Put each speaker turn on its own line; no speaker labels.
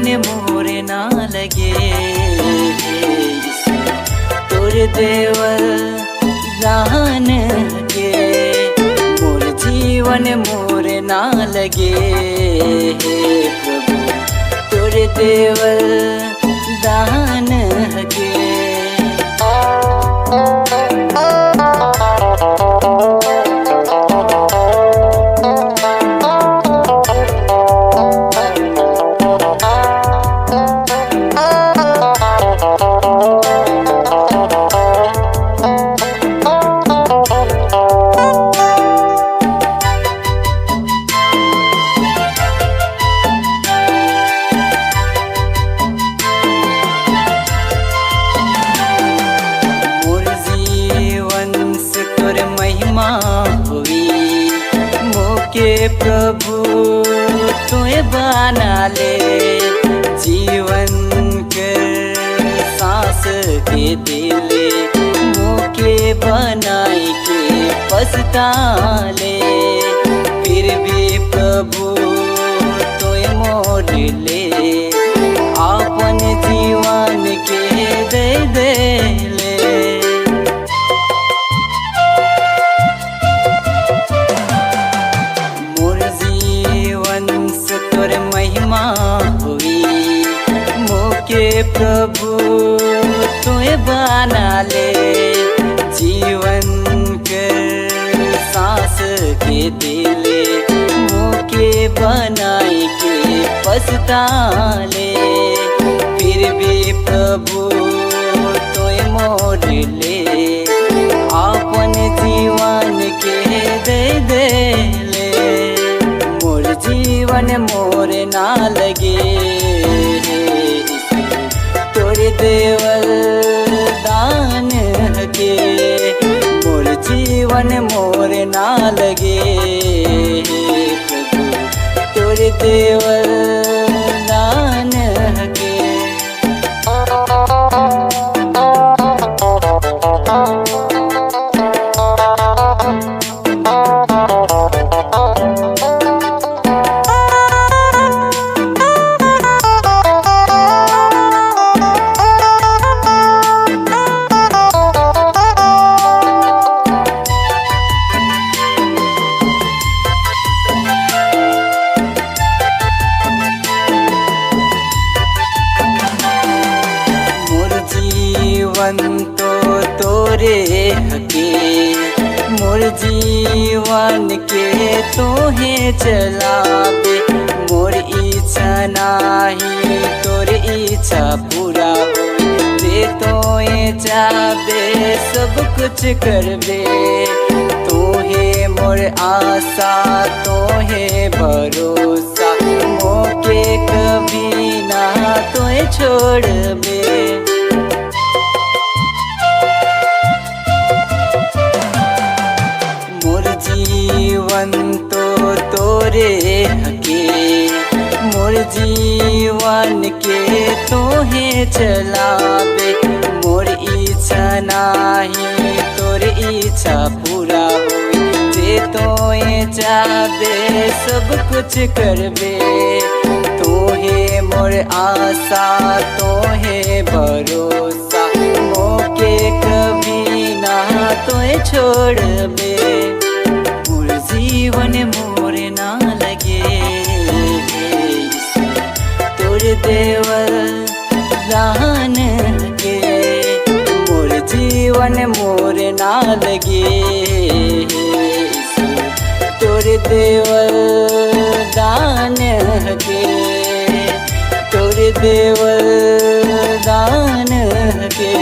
जीवन मोरे ना लगे, तोर देवल दान के मोर जीवन मोरे ना लगे। प्रभु तोर देवल दान के प्रभु तोए बना ले जीवन कर सांस के दिले मोके बनाई के पछताले। फिर भी प्रभु तोए मोर ले अपन जीवन के दे दे ले। प्रभु तोए बना ले जीवन कर सांस के दिले मोके बनाई के पछताले। फिर भी प्रभु तोए मोर ले अपन जीवन के दे दे ले। मोर जीवन मोर ना लगे, देवल दान के मोर जीवन मोर ना लगे। प्रभु तोर देवल दान के तो तोरे हके मोर जीवन के तोहे चलाबे। मोर इच्छा नाही तोर इच्छा पूरा होए, तोए चाहबे सब कुछ करबे। तोहे मोर आशा तोहे भरोसा मोके कभी ना तोए छोड़बे। जीवन तो तोरे हके मोर जीवन के तोहे चलाबे। मोर इच्छा नाही तोर इच्छा पूरा होए, जे तोए चाहबे सब कुछ करबे। तोहे मोर आशा तोहे भरोसा मोके कभी ना तोए छोड़बे। जीवन मोर ना लगे, तोर देवल दान के मोर जीवन मोर ना लगे। तोर देवल दान के तोर देवल दान के